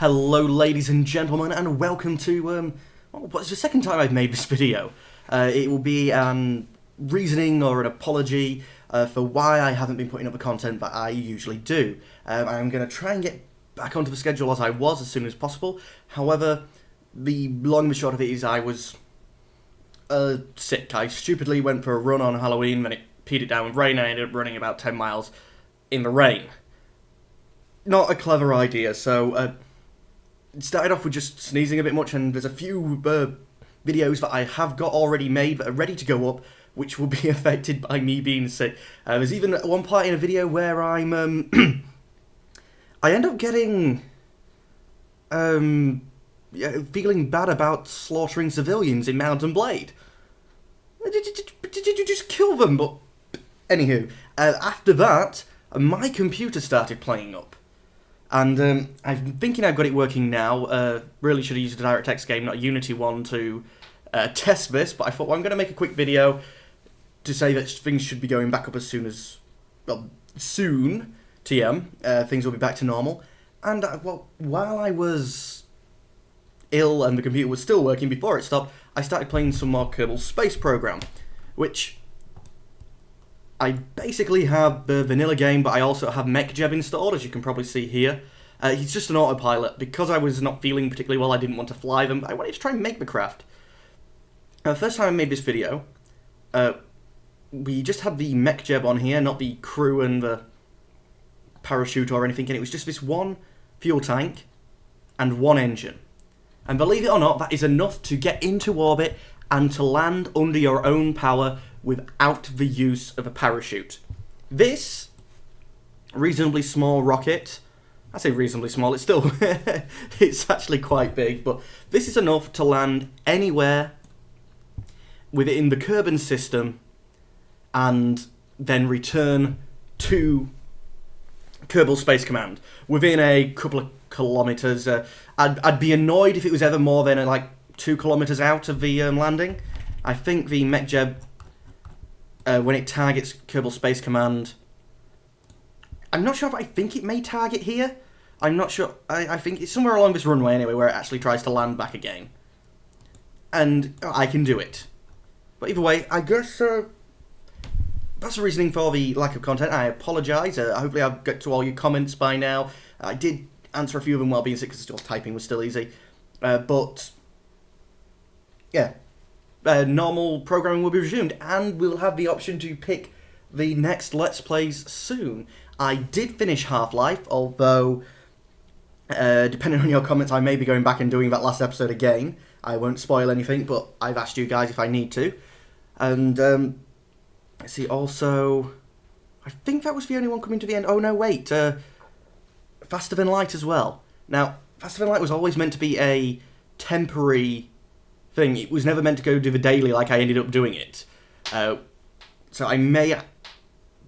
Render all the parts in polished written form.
Hello ladies and gentlemen, and welcome to, what's the second time I've made this video. It will be an reasoning or an apology for why I haven't been putting up the content that I usually do. I'm going to try and get back onto the schedule as I was as soon as possible. However, the long and the short of it is I was sick. I stupidly went for a run on Halloween, then it peed it down with rain, and I ended up running about 10 miles in the rain. Not a clever idea, so it started off with just sneezing a bit much, and there's a few videos that I have got already made that are ready to go up, which will be affected by me being sick. There's even one part in a video where I'm, I end up getting, feeling bad about slaughtering civilians in Mount and Blade. Did you just kill them? But, anywho, after that, my computer started playing up. And I'm thinking I've got it working now. Really should have used a DirectX game, not a Unity one, to test this. But I thought, well, I'm going to make a quick video to say that things should be going back up as soon as, well, soon, TM. Things will be back to normal. And, well, while I was ill and the computer was still working before it stopped, I started playing some more Kerbal Space Program, which I basically have the vanilla game, but I also have MechJeb installed, as you can probably see here. He's just an autopilot. Because I was not feeling particularly well, I didn't want to fly them, but I wanted to try and make the craft. The first time I made this video, we just had the MechJeb on here, not the crew and the parachute or anything, and it was just this one fuel tank and one engine. And believe it or not, that is enough to get into orbit and to land under your own power without the use of a parachute. This reasonably small rocket, I say reasonably small, it's still, it's actually quite big, but this is enough to land anywhere within the Kerbal system and then return to Kerbal Space Command within a couple of kilometers. I'd be annoyed if it was ever more than like 2 kilometers out of the landing. I think the MechJeb, when it targets Kerbal Space Command, I'm not sure if I think it may target here. I'm not sure. I think it's somewhere along this runway anyway where it actually tries to land back again. And I can do it. But either way, I guess that's the reasoning for the lack of content. I apologise. Hopefully I've got to all your comments by now. I did answer a few of them while being sick because typing was still easy. But yeah. Normal programming will be resumed, and we'll have the option to pick the next Let's Plays soon. I did finish Half-Life, although, depending on your comments, I may be going back and doing that last episode again. I won't spoil anything, but I've asked you guys if I need to. And, let's see, also, I think that was the only one coming to the end. Oh, no, wait, Faster Than Light as well. Now, Faster Than Light was always meant to be a temporary thing. It was never meant to go do the daily like I ended up doing it. So I may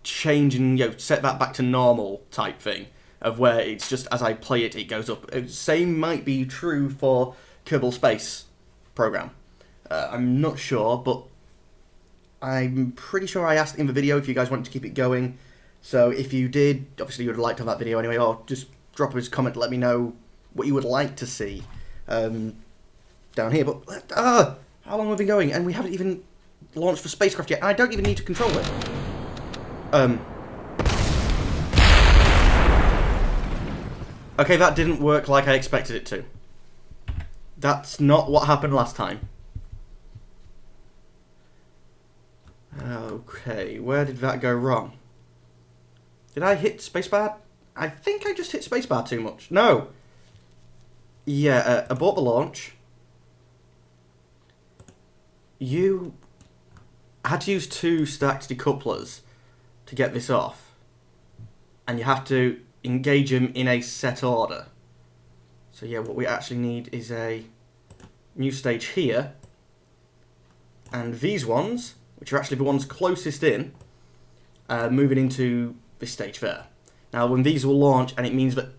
change and set that back to normal type thing, of where it's just as I play it, it goes up. Same might be true for Kerbal Space Program. I'm not sure, but I'm pretty sure I asked in the video if you guys wanted to keep it going. So if you did, obviously you would have liked on that video anyway, or just drop us a comment to let me know what you would like to see. Down here, but how long have we been going? And we haven't even launched the spacecraft yet, and I don't even need to control it. Okay, that didn't work like I expected it to. That's not what happened last time. Okay, where did that go wrong? Did I hit spacebar? I think I just hit spacebar too much. No. Yeah, abort the launch. You had to use 2 stacked decouplers to get this off, and you have to engage them in a set order. So yeah, what we actually need is a new stage here, and these ones, which are actually the ones closest in, moving into this stage there. Now when these will launch, and it means that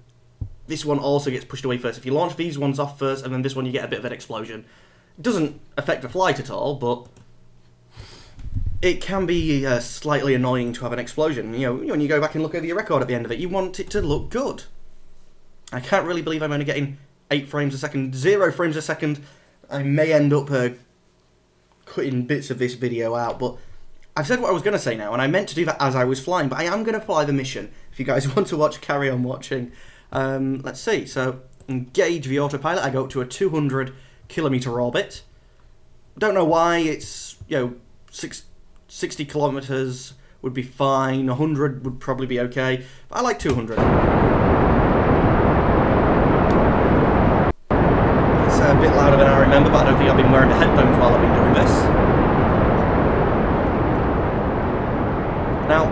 this one also gets pushed away first. If you launch these ones off first, and then this one, you get a bit of an explosion. It doesn't affect the flight at all, but it can be slightly annoying to have an explosion. You know, when you go back and look over your record at the end of it, you want it to look good. I can't really believe I'm only getting 8 frames a second, 0 frames a second. I may end up cutting bits of this video out, but I've said what I was going to say now, and I meant to do that as I was flying, but I am going to fly the mission. If you guys want to watch, carry on watching. Let's see, so engage the autopilot. I go up to a 200-kilometer orbit. Don't know why. It's, 60 kilometers would be fine, 100 would probably be okay, but I like 200. It's a bit louder than I remember, but I don't think I've been wearing the headphones while I've been doing this. Now,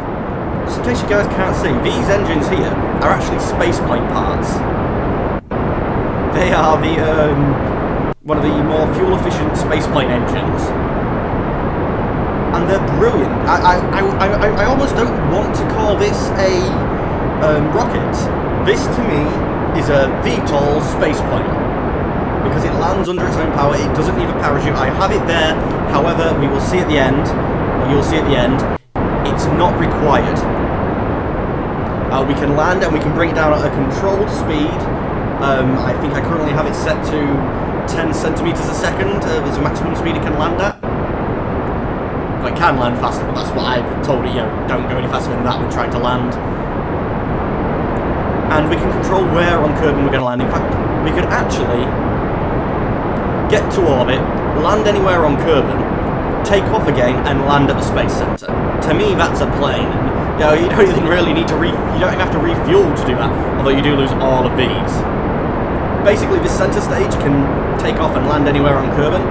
just in case you guys can't see, these engines here are actually spaceplane parts. They are one of the more fuel-efficient spaceplane engines. And they're brilliant. I almost don't want to call this a rocket. This, to me, is a VTOL spaceplane. Because it lands under its own power, it doesn't need a parachute. I have it there, however, we will see at the end, or you'll see at the end, it's not required. We can land and we can bring it down at a controlled speed. I think I currently have it set to 10 centimeters a second is the maximum speed it can land at. I can land faster, but that's what I've told it, don't go any faster than that when trying to land. And we can control where on Kerbin we're going to land. In fact, we could actually get to orbit, land anywhere on Kerbin, take off again, and land at the Space Center. To me, that's a plane. And, you don't even really need to you don't have to refuel to do that, although you do lose all of these. Basically, this center stage can take off and land anywhere on Kerbin,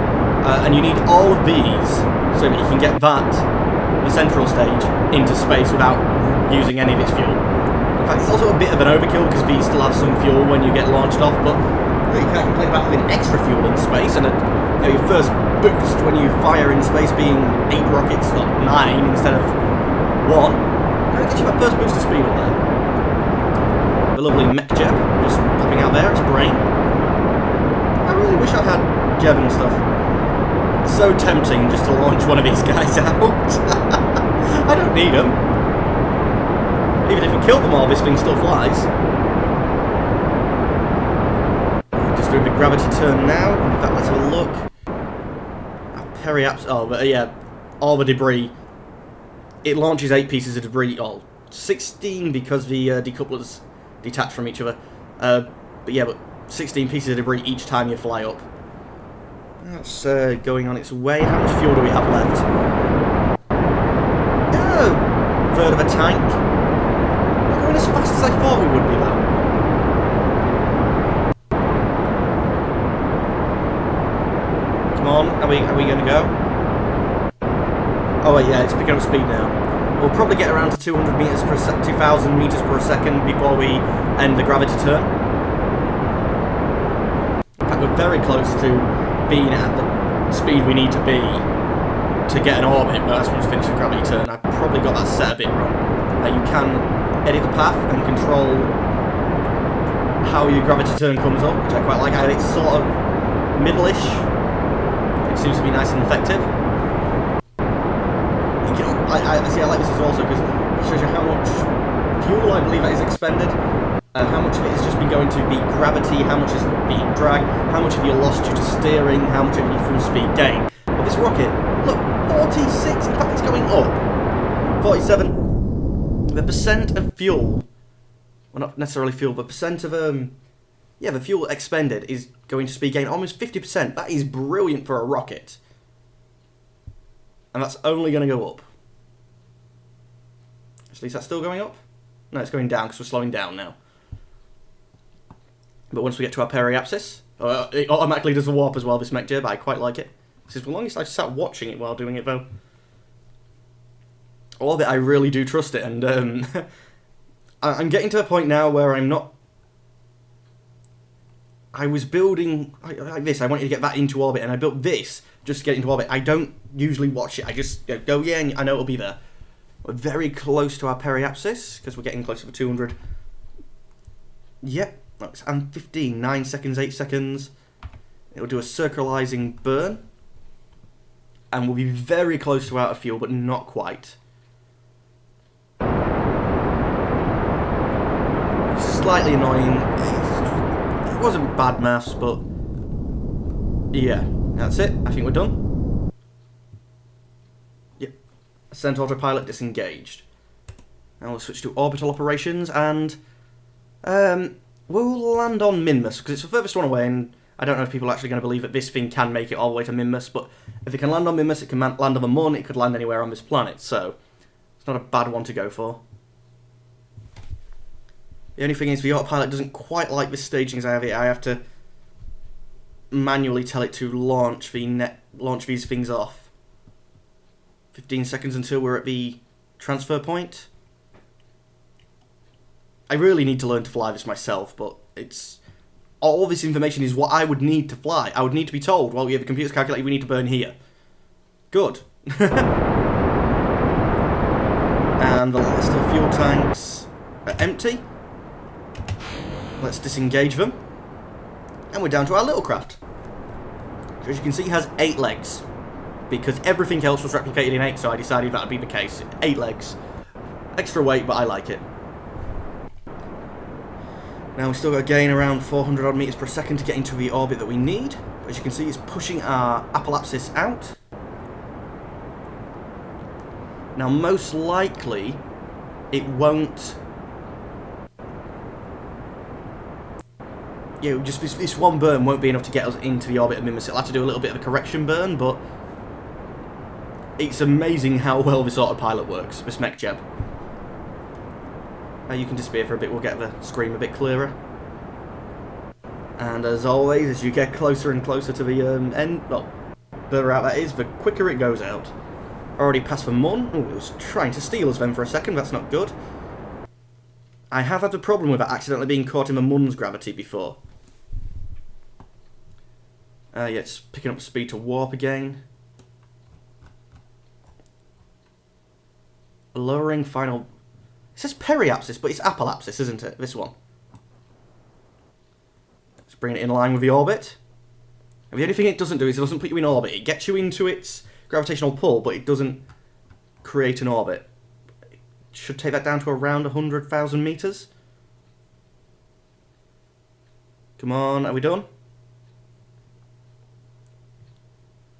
and you need all of these so that you can get the central stage, into space without using any of its fuel. In fact, it's also a bit of an overkill because these still have some fuel when you get launched off, but you can't complain about having extra fuel in space, and your first boost when you fire in space being 8 rockets, not 9 instead of 1. It gets you a first boost of speed up there. The lovely mech jeb just popping out there, its brain. I really wish I had jeb and stuff. It's so tempting just to launch one of these guys out. I don't need them. Even if we kill them all, this thing still flies. Just doing a big gravity turn now. In fact, let's have a look. Periaps. Oh, but yeah, all the debris. It launches 8 pieces of debris. 16 because the decouplers detach from each other. But 16 pieces of debris each time you fly up. That's going on its way. How much fuel do we have left? Third of a tank. Not going as fast as I thought we would be, though. Come on, are we going to go? Oh wait, yeah, it's picking up speed now. We'll probably get around to 200 meters per 2,000 meters per second before we end the gravity turn. In fact, we're very close to being at the speed we need to be to get an orbit, but that's when we finish the gravity turn. I probably got that set a bit wrong. You can edit the path and control how your gravity turn comes up, which I quite like. It's sort of middle-ish. It seems to be nice and effective. I like this as also because it shows you how much fuel I believe that is expended. How much of it has just been going to the gravity, how much is being dragged, how much have you lost due to steering, how much have you full speed gain. But this rocket, look, 46, in fact it's going up. 47. The percent of fuel, well not necessarily fuel, but percent of, the fuel expended is going to speed gain almost 50%. That is brilliant for a rocket. And that's only going to go up. Actually, is that still going up? No, it's going down because we're slowing down now. But once we get to our periapsis, it automatically does the warp as well, this mech jib. I quite like it. This is the longest I've sat watching it while doing it, though. Orbit, I really do trust it, and I'm getting to a point now where I'm not... I was building like this, I wanted to get that into orbit, and I built this just to get into orbit. I don't usually watch it, I just go, yeah, and I know it'll be there. We're very close to our periapsis, because we're getting closer to 200. Yep. And 15, 9 seconds, 8 seconds. It'll do a circularizing burn. And we'll be very close to out of fuel, but not quite. Slightly annoying. wasn't bad maths, but yeah, that's it. I think we're done. Yep. Ascent autopilot disengaged. Now we'll switch to orbital operations, and we'll land on Minmus, because it's the furthest one away, and I don't know if people are actually going to believe that this thing can make it all the way to Minmus, but if it can land on Minmus, it can land on the Moon, it could land anywhere on this planet, so it's not a bad one to go for. The only thing is the autopilot doesn't quite like the staging as I have it. I have to manually tell it to launch these things off. 15 seconds until we're at the transfer point. I really need to learn to fly this myself, but it's... all this information is what I would need to fly. I would need to be told, well, yeah, the computer's calculated we need to burn here. Good. And the last of the fuel tanks are empty. Let's disengage them. And we're down to our little craft. Which, as you can see, has 8 legs. Because everything else was replicated in 8, so I decided that would be the case. 8 legs. Extra weight, but I like it. Now we've still got to gain around 400 odd meters per second to get into the orbit that we need. As you can see, it's pushing our apoapsis out. Now most likely, it won't... yeah, just this one burn won't be enough to get us into the orbit of Minmus. It'll have to do a little bit of a correction burn, but it's amazing how well this autopilot works, this mech jeb. You can disappear for a bit, we'll get the screen a bit clearer. And as always, as you get closer and closer to the end, well, further out that is, the quicker it goes out. Already past the Mun. Oh, it was trying to steal us then for a second, that's not good. I have had the problem with it accidentally being caught in the Mun's gravity before. Yeah, it's picking up speed to warp again. Lowering final... it says periapsis, but it's apoapsis, isn't it? This one. Let's bring it in line with the orbit. And the only thing it doesn't do is it doesn't put you in orbit. It gets you into its gravitational pull, but it doesn't create an orbit. It should take that down to around 100,000 meters. Come on, are we done?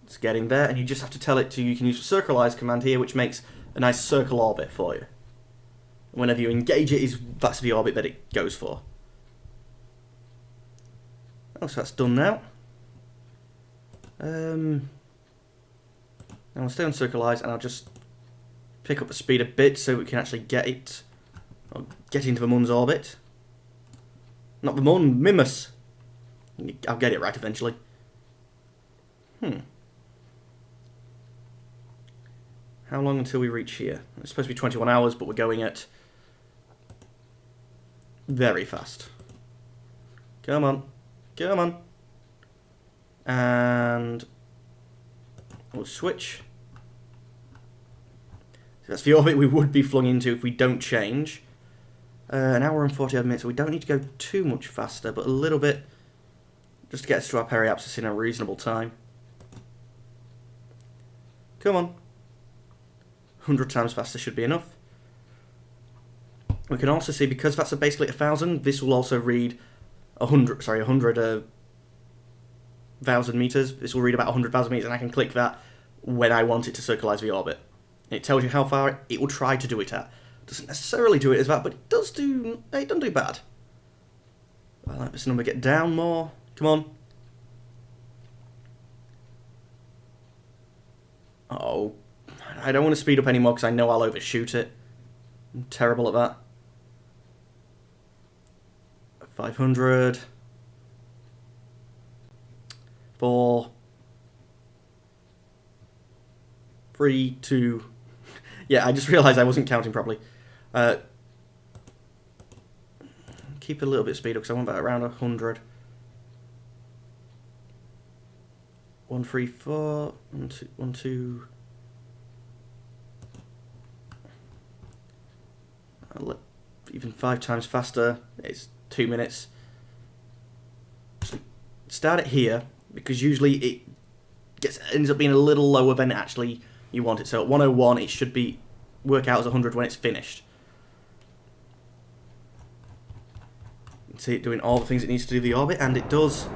It's getting there, and you just have to tell it to... you can use the circleize command here, which makes a nice circle orbit for you. Whenever you engage it, that's the orbit that it goes for. Oh, so that's done now. Now I'll stay on circleize, and I'll just pick up the speed a bit so we can actually get it, or get into the Mun's orbit. Not the Mun, Minmus. I'll get it right eventually. How long until we reach here? It's supposed to be 21 hours, but we're going at very fast. Come on. Come on. And we'll switch. So that's the orbit we would be flung into if we don't change. An hour and 40 minutes, so we don't need to go too much faster, but a little bit, just to get us to our periapsis in a reasonable time. Come on. 100 times faster should be enough. We can also see, because that's basically 1,000, this will also read 100,000 meters. This will read about 100,000 meters, and I can click that when I want it to circleize the orbit. It tells you how far it will try to do it at. Doesn't necessarily do it as that, but it does do... it doesn't do bad. I like this number get down more. Come on. Oh, I don't want to speed up anymore because I know I'll overshoot it. I'm terrible at that. 500. 4. 3, 2. Yeah, I just realised I wasn't counting properly. Keep a little bit of speed up because I want that around 100. 1, 3, 4. 1, 2, 1, 2. Even 5 times faster. It's 2 minutes. So start it here because usually it ends up being a little lower than actually you want it. So at 101, it should work out as 100 when it's finished. You can see it doing all the things it needs to do the orbit, and it does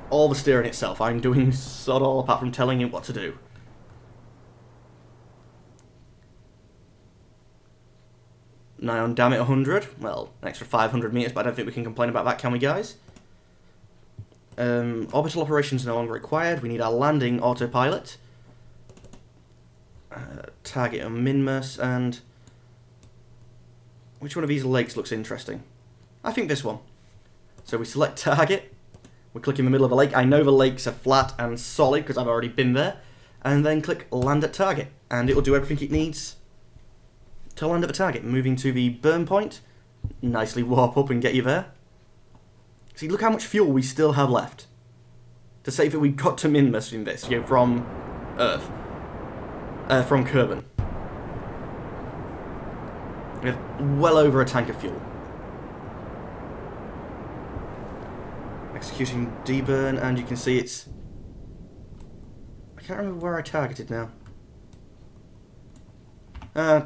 all the steering itself. I'm doing sod all apart from telling it what to do. Now on damn it 100. Well, an extra 500 meters, but I don't think we can complain about that, can we, guys? Orbital operations no longer required. We need our landing autopilot. Target on minmus, and which one of these lakes looks interesting? I think this one. So we select target. We click in the middle of a lake. I know the lakes are flat and solid because I've already been there. And then click land at target, and it will do everything it needs to land at the target. Moving to the burn point. Nicely warp up and get you there. See, look how much fuel we still have left. To say that we got to minmus in this, from Earth. From Kerbin. We have well over a tank of fuel. Executing deburn, and you can see it's... I can't remember where I targeted now.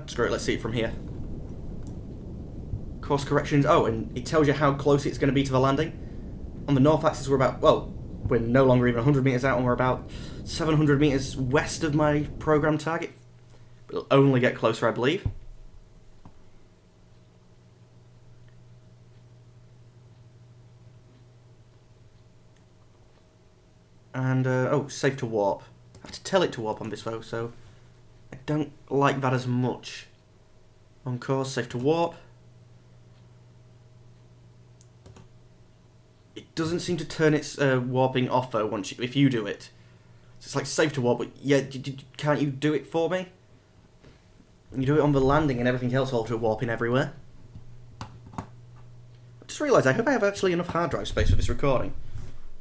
Screw it, let's see it from here. Course corrections. Oh, and it tells you how close it's going to be to the landing. On the north axis we're about, well, we're no longer even 100 meters out, and we're about 700 meters west of my program target. But it'll only get closer, I believe. And, oh, safe to warp. I have to tell it to warp on this though, so I don't like that as much. On course, safe to warp. It doesn't seem to turn its warping off though if you do it. So it's like safe to warp, but yeah, can't you do it for me? You do it on the landing and everything else auto warping everywhere. I just realised I hope I have actually enough hard drive space for this recording.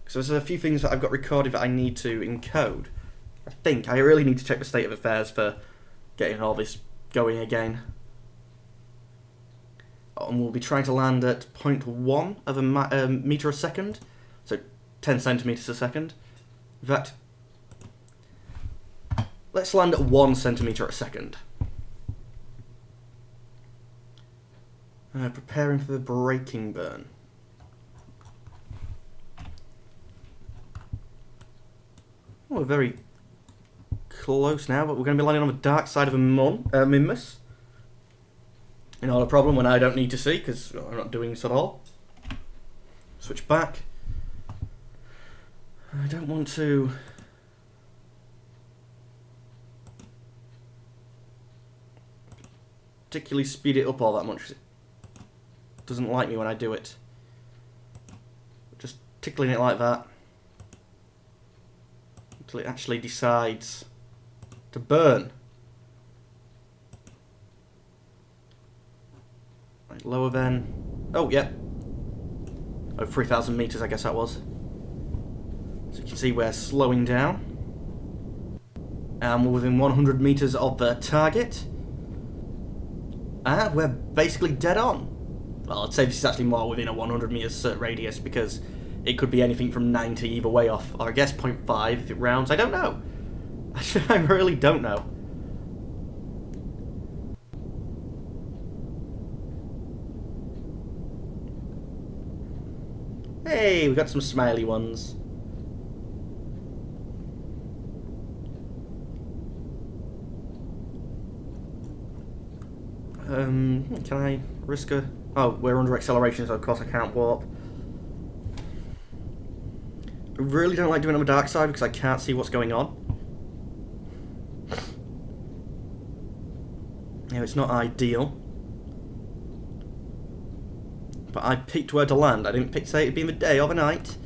Because there's a few things that I've got recorded that I need to encode. I think I really need to check the state of affairs for getting all this going again. And we'll be trying to land at 0.1 of a meter a second, so 10 centimeters a second. In fact, let's land at 1 centimeter a second. Preparing for the braking burn. Oh, we're very close now, but we're going to be landing on the dark side of a minmus. Not a problem when I don't need to see, because I'm not doing this at all. Switch back. I don't want to... particularly speed it up all that much. It doesn't like me when I do it. Just tickling it like that. Until it actually decides to burn. Right, lower then. Oh, yeah. Oh, 3,000 meters, I guess that was. So you can see we're slowing down. And we're within 100 meters of the target. And we're basically dead on. Well, I'd say this is actually more within a 100 meters radius, because it could be anything from 90 either way off. Or I guess 0.5 if it rounds. I don't know. I really don't know. Hey, we got some smiley ones. Can I risk a... Oh, we're under acceleration, so of course I can't warp. I really don't like doing it on the dark side because I can't see what's going on. You know, it's not ideal. But I picked where to land. I didn't pick to say it'd be in the day or the night.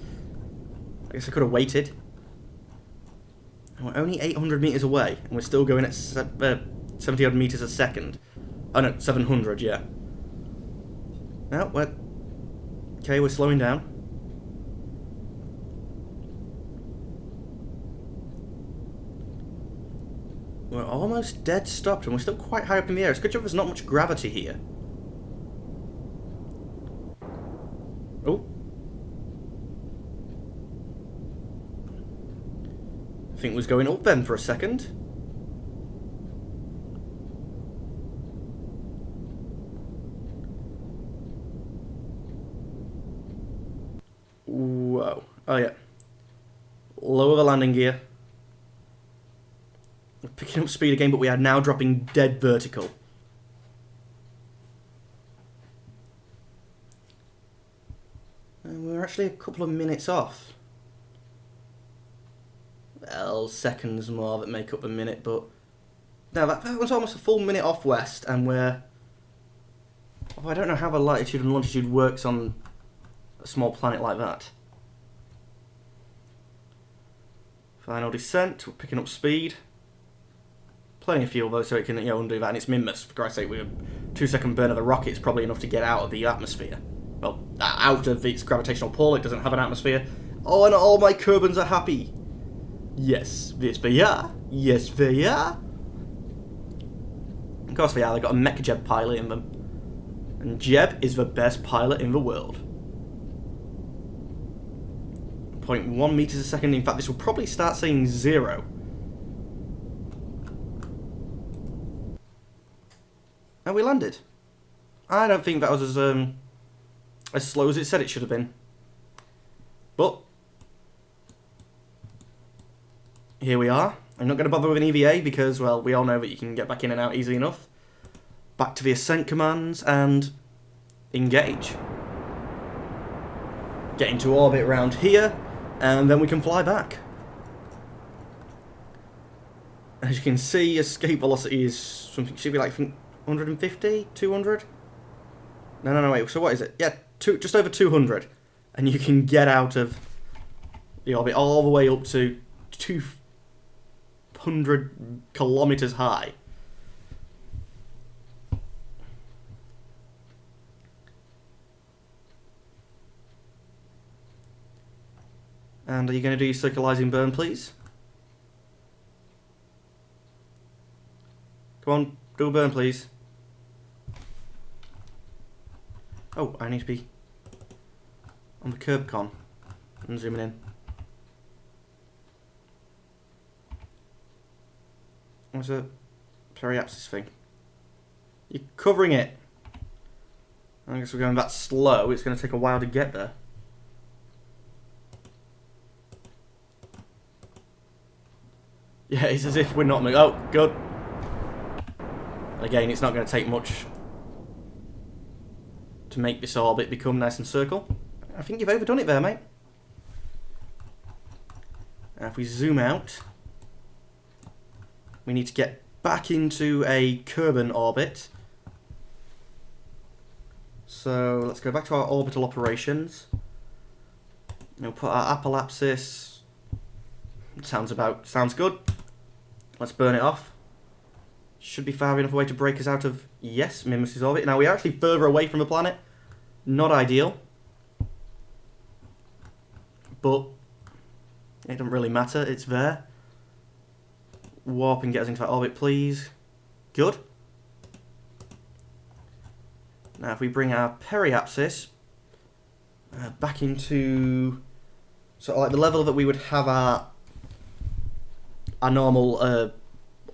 I guess I could have waited. And we're only 800 meters away, and we're still going at 70 odd meters a second. Oh no, 700, yeah. Now, we're... Okay, we're slowing down. We're almost dead stopped, and we're still quite high up in the air. It's a good job there's not much gravity here. Oh. I think it was going up then for a second. low. Oh yeah. Lower the landing gear. We're picking up speed again, but we are now dropping dead vertical. And we're actually a couple of minutes off. Well, seconds more that make up a minute, but... Now, that was almost a full minute off west, and we're... Oh, I don't know how the latitude and longitude works on a small planet like that. Final descent, we're picking up speed. Plenty of fuel though, so it can undo that, and it's minmus. For Christ's sake, with a 2-second burn of the rocket, it's probably enough to get out of the atmosphere. Well, out of its gravitational pull, it doesn't have an atmosphere. Oh, and all my Kerbans are happy. Yes, they are. Yes, they are. Of course they are, they've got a mech Jeb pilot in them. And Jeb is the best pilot in the world. 0.1 meters a second, in fact this will probably start saying 0. And we landed. I don't think that was as slow as it said it should have been. But here we are. I'm not going to bother with an EVA because, well, we all know that you can get back in and out easily enough. Back to the ascent commands and engage. Get into orbit around here, and then we can fly back. As you can see, escape velocity is something, should be like 150, 200? No, wait, so what is it? Yeah, just over 200. And you can get out of the orbit all the way up to 200 kilometers high. And are you going to do your circularizing burn, please? Come on, do a burn, please. Oh, I need to be on the curb con. I'm zooming in. What's a periapsis thing? You're covering it. I guess we're going that slow. It's going to take a while to get there. Yeah, it's as if we're not moving. Oh, good. Again, it's not going to take much to make this orbit become nice and circle. I think you've overdone it there, mate. Now, if we zoom out, we need to get back into a Kerbin orbit. So let's go back to our orbital operations. We'll put our apoapsis. Sounds good. Let's burn it off. Should be far enough away to break us out of, yes, minmus's orbit. Now, we're actually further away from the planet. Not ideal. But it doesn't really matter. It's there. Warp and get us into that orbit, please. Good. Now, if we bring our periapsis back into sort of like the level that we would have our normal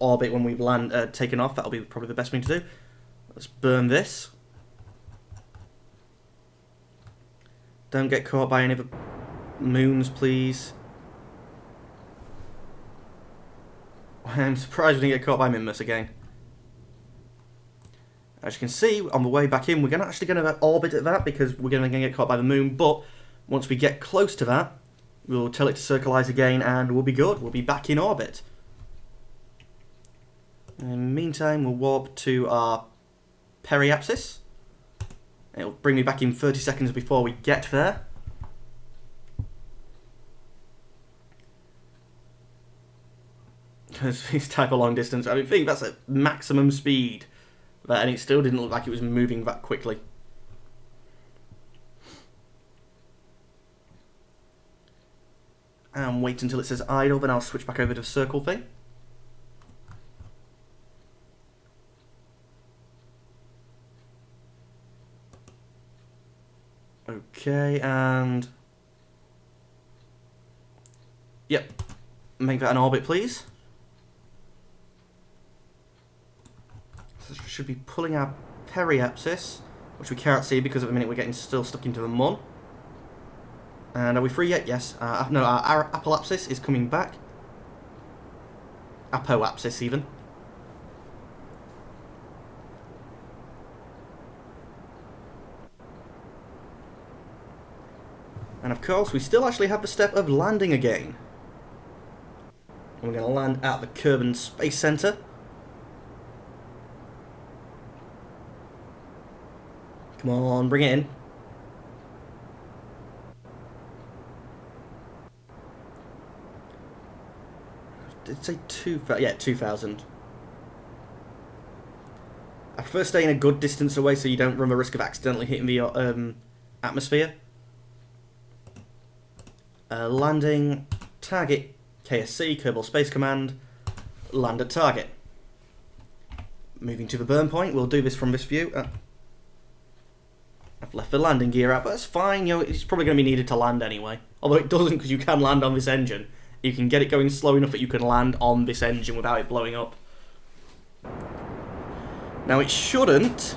orbit when we've taken off, that'll be probably the best thing to do. Let's burn this. Don't get caught by any of the moons, please. I'm surprised we didn't get caught by minmus again. As you can see, on the way back in, we're actually going to orbit at that because we're going to get caught by the moon, but once we get close to that, we'll tell it to circularize again and we'll be good. We'll be back in orbit. In the meantime, we'll warp to our periapsis. It'll bring me back in 30 seconds before we get there. Because these type of long distance, I think that's at maximum speed. And it still didn't look like it was moving that quickly. And wait until it says idle, then I'll switch back over to the circle thing. Okay, and yep, make that an orbit, please. So should be pulling our periapsis, which we can't see because at the minute we're getting still stuck into the mun. And are we free yet? Yes. No, our apoapsis is coming back. Apoapsis, even. And of course, we still actually have the step of landing again. And we're going to land at the Kerbin Space Center. Come on, bring it in. Did it say 2,000? Yeah, 2,000. I prefer staying a good distance away so you don't run the risk of accidentally hitting the atmosphere. Landing, target, KSC, Kerbal Space Command, land at target. Moving to the burn point, we'll do this from this view. I've left the landing gear out, but that's fine, you know, it's probably going to be needed to land anyway. Although it doesn't, because you can land on this engine. You can get it going slow enough that you can land on this engine without it blowing up. Now it shouldn't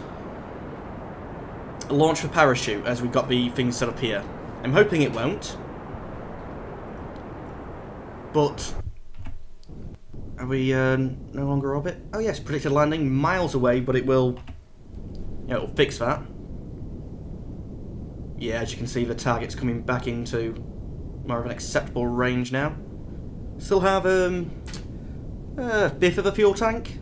launch the parachute as we've got the thing set up here. I'm hoping it won't. But are we no longer orbit? Oh yes, predicted landing miles away, but it will, you know, it'll fix that. Yeah, as you can see, the target's coming back into more of an acceptable range now. Still have a fifth of a fuel tank.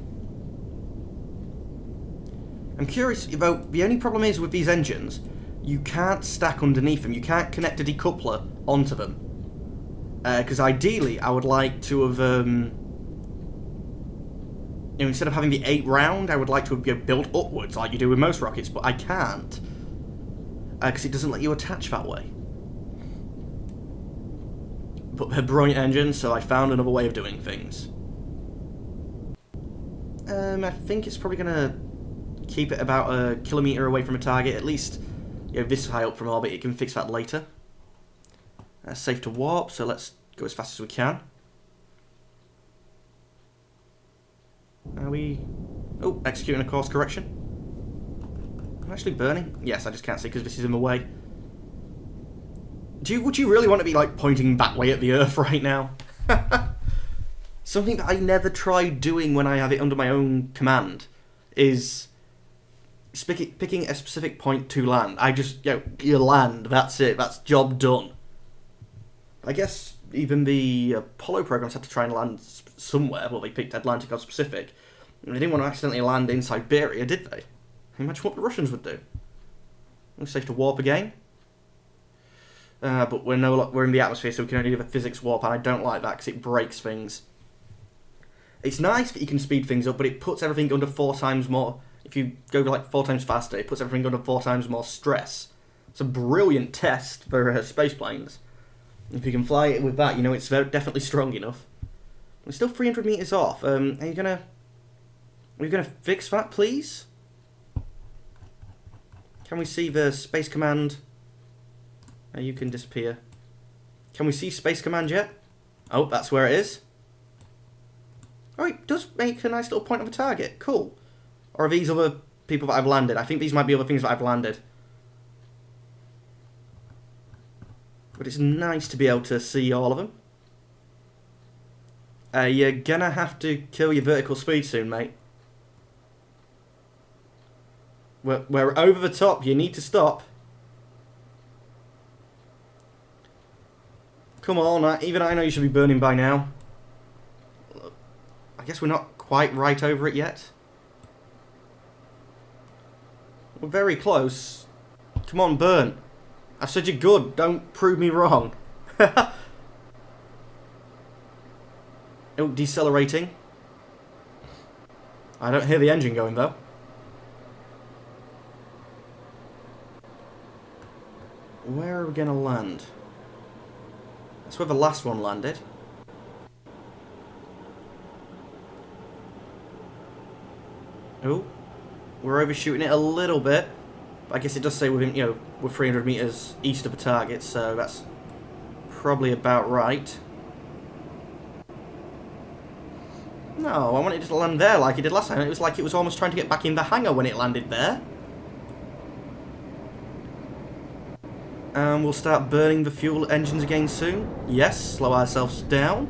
I'm curious about, the only problem is with these engines, you can't stack underneath them. You can't connect a decoupler onto them. Because ideally, I would like to have, you know, instead of having the 8 round, I would like to have built upwards like you do with most rockets, but I can't. Because it doesn't let you attach that way. But they're brilliant engines, so I found another way of doing things. I think it's probably going to keep it about a kilometre away from a target, at least, you know, this high up from orbit. It can fix that later. Safe to warp, so let's go as fast as we can. Are we... Oh, executing a course correction. I'm actually burning. Yes, I just can't see because this is in the way. Would you really want to be, like, pointing that way at the Earth right now? Something that I never tried doing when I have it under my own command is picking a specific point to land. I just, you land, that's it, that's job done. I guess even the Apollo programs had to try and land somewhere. Well, they picked Atlantic or Pacific. And they didn't want to accidentally land in Siberia, did they? Imagine what the Russians would do. It's safe to warp again. But we're in the atmosphere, so we can only do a physics warp, and I don't like that because it breaks things. It's nice that you can speed things up, but it puts everything under 4 times more. If you go like 4 times faster, it puts everything under 4 times more stress. It's a brilliant test for space planes. If you can fly it with that, you know it's definitely strong enough. We're still 300 meters off. Are you gonna fix that, please? Can we see the Space Command? You can disappear. Can we see Space Command yet? Oh, that's where it is. Oh, it does make a nice little point of a target. Cool. Or are these other people that I've landed? I think these might be other things that I've landed. But it's nice to be able to see all of them. You're gonna have to kill your vertical speed soon, mate. We're over the top. You need to stop. Come on, even I know you should be burning by now. I guess we're not quite right over it yet. We're very close. Come on, burn. I said you're good. Don't prove me wrong. Oh, decelerating. I don't hear the engine going, though. Where are we going to land? That's where the last one landed. Oh, we're overshooting it a little bit. But I guess it does say within, we're 300 meters east of the target, so that's probably about right. No, I wanted it to land there like it did last time. It was like it was almost trying to get back in the hangar when it landed there. And we'll start burning the fuel engines again soon. Yes, slow ourselves down.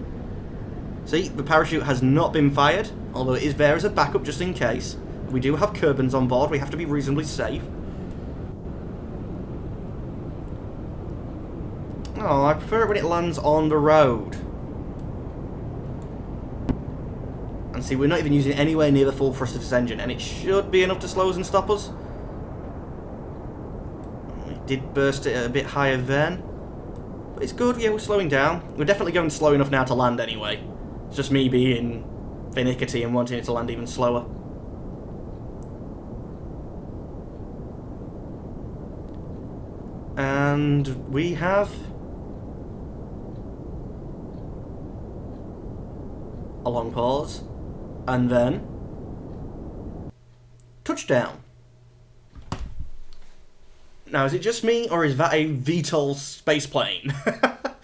See, the parachute has not been fired, although it is there as a backup just in case. We do have Kerbins on board, we have to be reasonably safe. Oh, I prefer it when it lands on the road. And see, we're not even using anywhere near the full thrust of this engine, and it should be enough to slow us and stop us. We did burst it a bit higher then. But it's good, yeah, we're slowing down. We're definitely going slow enough now to land anyway. It's just me being finicky and wanting it to land even slower. And we have a long pause, and then touchdown. Now, is it just me, or is that a VTOL space plane?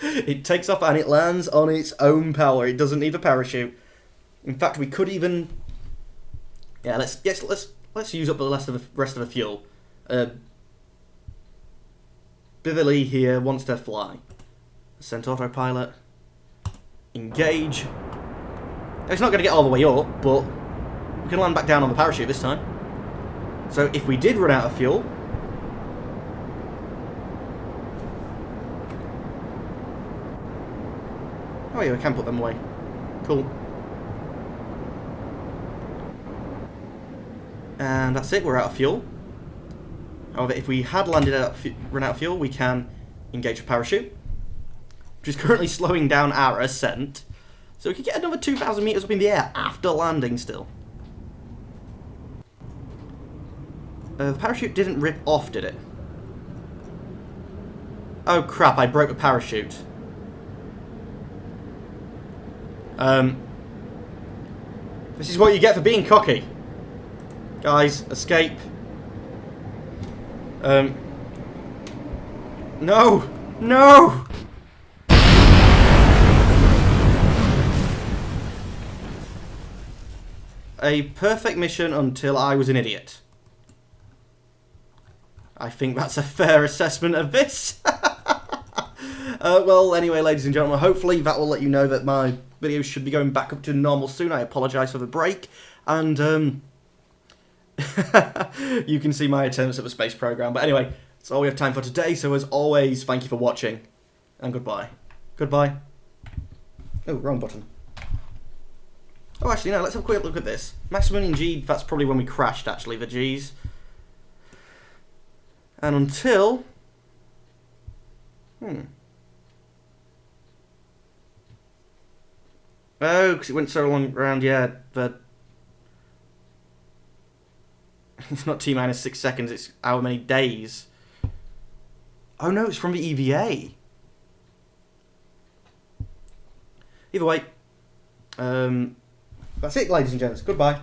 It takes off and it lands on its own power. It doesn't need a parachute. In fact, we could even, yeah, let's use up the rest of the fuel. Bivily here wants to fly. Ascent autopilot. Engage. It's not going to get all the way up, but we can land back down on the parachute this time. So if we did run out of fuel, oh yeah, we can put them away. Cool. And that's it, we're out of fuel. However, if we had run out of fuel, we can engage a parachute, which is currently slowing down our ascent. So we could get another 2,000 meters up in the air after landing still. The parachute didn't rip off, did it? Oh crap, I broke the parachute. This is what you get for being cocky. Guys, escape. No! No! A perfect mission until I was an idiot. I think that's a fair assessment of this. Well, anyway, ladies and gentlemen, hopefully that will let you know that my videos should be going back up to normal soon. I apologise for the break. And, you can see my attempts at the space program. But anyway, that's all we have time for today. So as always, thank you for watching. And goodbye. Goodbye. Oh, wrong button. Oh, actually, no, let's have a quick look at this. Maximum in G, that's probably when we crashed, actually, the Gs. And until... Oh, because it went so long around, yeah, but... It's not T-minus 6 seconds, it's how many days. Oh no, it's from the EVA. Either way, that's it, ladies and gents. Goodbye.